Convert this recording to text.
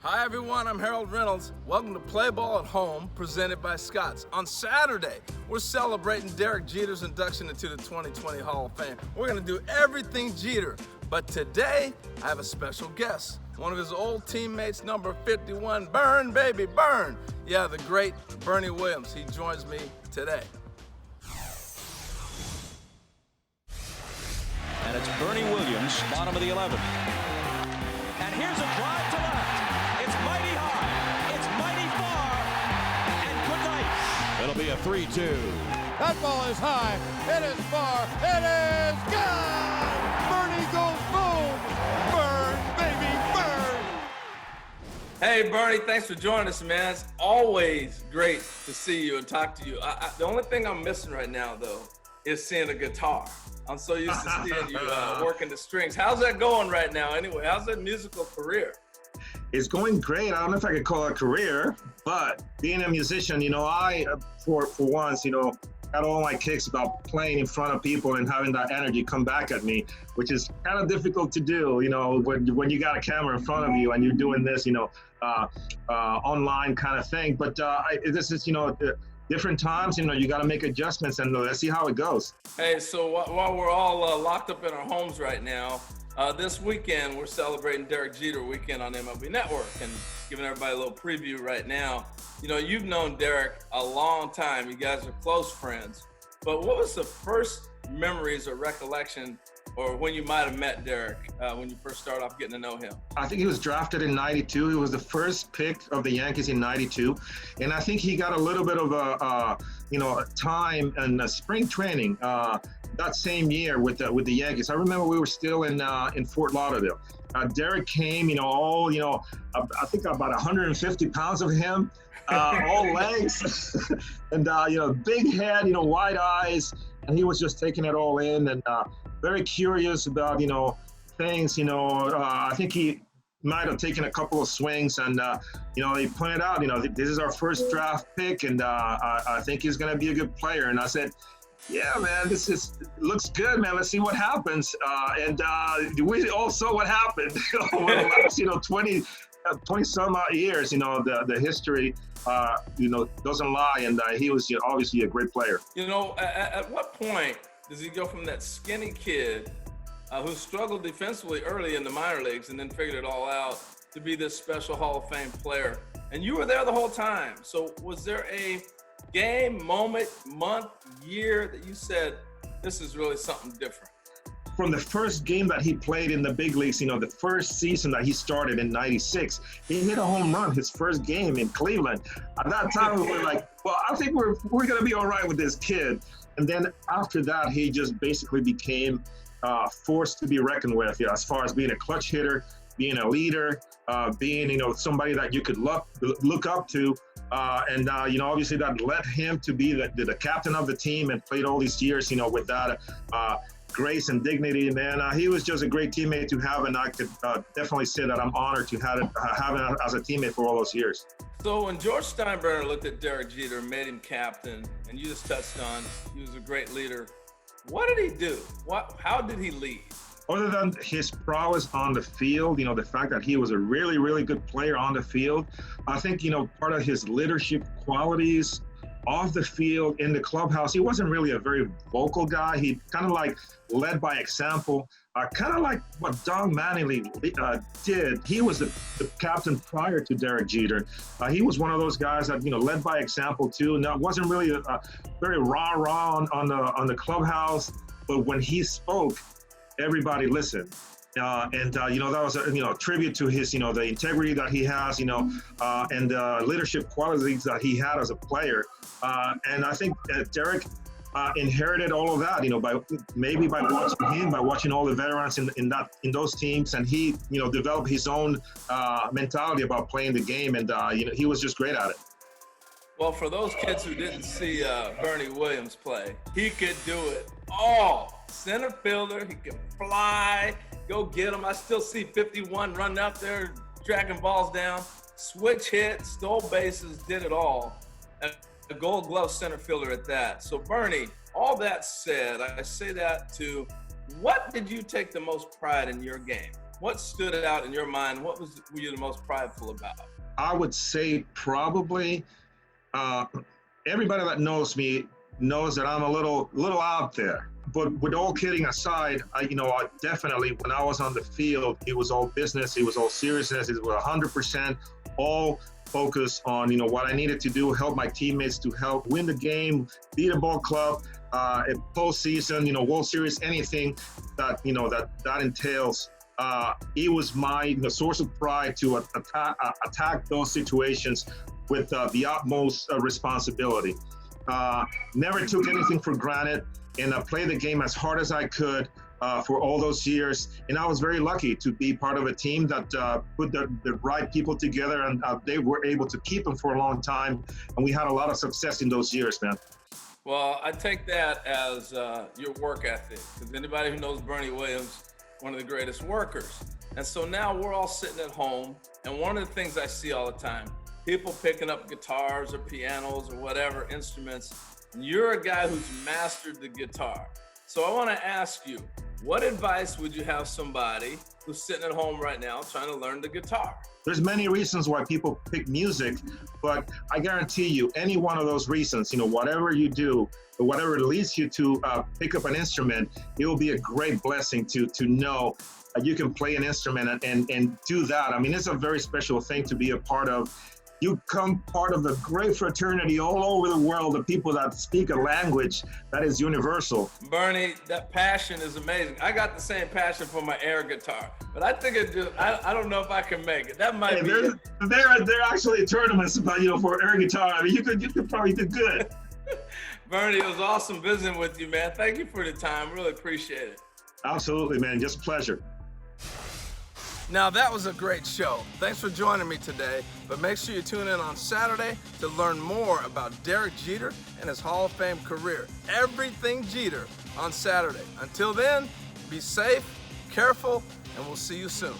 Hi everyone, I'm Harold Reynolds. Welcome to Play Ball at Home, presented by Scotts. On Saturday, we're celebrating Derek Jeter's induction into the 2020 Hall of Fame. We're gonna do everything Jeter, but today I have a special guest. One of his old teammates, number 51, Burn, baby, Burn. Yeah, the great Bernie Williams. He joins me today. And it's Bernie Williams, bottom of the 11th. And here's a drive to left. It's mighty high. It's mighty far. And good night. It'll be a 3-2. That ball is high. It is far. It is gone. Bernie goes boom. Burn, baby, burn. Hey Bernie, thanks for joining us, man. It's always great to see you and talk to you. The only thing I'm missing right now, though, is seeing a guitar. I'm so used to seeing you working the strings. How's that going right now anyway? How's that musical career? It's going great. I don't know if I could call it a career, but being a musician, I, for once, had all my kicks about playing in front of people and having that energy come back at me, which is kind of difficult to do, when you got a camera in front of you and you're doing this, online kind of thing. But this is, different times, you got to make adjustments, and let's see how it goes. Hey, so while we're all locked up in our homes right now, this weekend we're celebrating Derek Jeter weekend on MLB Network and giving everybody a little preview right now. You've known Derek a long time. You guys are close friends. But what was the first memories or recollection or when you might have met Derek when you first started off getting to know him? I think he was drafted in 92. He was the first pick of the Yankees in 92. And I think he got a little bit of a time and spring training that same year with the Yankees. I remember we were still in Fort Lauderdale. Derek came, I think about 150 pounds of him, all legs, and, big head, wide eyes. And he was just taking it all in and very curious about, things, I think he might have taken a couple of swings and, he pointed out, this is our first draft pick and I think he's going to be a good player. And I said, yeah, man, looks good, man. Let's see what happens. And we all saw what happened over the last, 20 some odd years, the history, doesn't lie. And he was obviously a great player. At what point does he go from that skinny kid who struggled defensively early in the minor leagues and then figured it all out to be this special Hall of Fame player? And you were there the whole time. So was there a game, moment, month, year that you said, this is really something different? From the first game that he played in the big leagues, the first season that he started in 96, he hit a home run his first game in Cleveland. At that time, we were like, well, I think we're going to be all right with this kid. And then after that, he just basically became forced to be reckoned with, as far as being a clutch hitter, being a leader, being, somebody that you could look up to. And obviously that led him to be the captain of the team and played all these years, with that grace and dignity, man. He was just a great teammate to have, and I could definitely say that I'm honored to have him as a temmate for all those years. So when George Steinbrenner looked at Derek Jeter, made him captain, and you just touched on, he was a great leader. What did he do? How did he lead? Other than his prowess on the field, the fact that he was a really, really good player on the field, I think, part of his leadership qualities off the field, in the clubhouse, he wasn't really a very vocal guy. He kind of like led by example, kind of like what Don Mattingly did. He was the captain prior to Derek Jeter. He was one of those guys that, led by example too. And that wasn't really very rah-rah on the clubhouse, but when he spoke, everybody listened. That was a tribute to his, the integrity that he has, and the leadership qualities that he had as a player. And I think Derek inherited all of that, by watching him, by watching all the veterans in those teams, and he, developed his own mentality about playing the game, and he was just great at it. Well, for those kids who didn't see Bernie Williams play, he could do it all. Center fielder, he can fly, go get him. I still see 51 running out there, dragging balls down, switch hit, stole bases, did it all. A Gold Glove center fielder at that. So Bernie, all that said, I say that to, what did you take the most pride in your game? what stood out in your mind? What were you the most prideful about? I would say probably everybody that knows me knows that I'm a little out there. But with all kidding aside, I definitely, when I was on the field, it was all business, it was all seriousness, it was 100% all focus on, what I needed to do, help my teammates to help win the game, beat a ball club, postseason, World Series, anything that, that entails. It was my source of pride to attack those situations with the utmost responsibility. Never took anything for granted, and I played the game as hard as I could for all those years. And I was very lucky to be part of a team that put the right people together, and they were able to keep them for a long time. And we had a lot of success in those years, man. Well, I take that as your work ethic, because anybody who knows Bernie Williams, one of the greatest workers. And so now we're all sitting at home, and one of the things I see all the time, people picking up guitars or pianos or whatever instruments, and you're a guy who's mastered the guitar. So I want to ask you, what advice would you have somebody who's sitting at home right now trying to learn the guitar? There's many reasons why people pick music, but I guarantee you, any one of those reasons, whatever you do, or whatever leads you to pick up an instrument, it will be a great blessing to know that you can play an instrument and do that. I mean, it's a very special thing to be a part of. You become part of a great fraternity all over the world of people that speak a language that is universal. Bernie, that passion is amazing. I got the same passion for my air guitar, but I think I don't know if I can make it. That might be it. There are actually tournaments about, for air guitar. I mean, you could probably do good. Bernie, it was awesome visiting with you, man. Thank you for the time. Really appreciate it. Absolutely, man. Just a pleasure. Now, that was a great show. Thanks for joining me today, but make sure you tune in on Saturday to learn more about Derek Jeter and his Hall of Fame career. Everything Jeter on Saturday. Until then, be safe, careful, and we'll see you soon.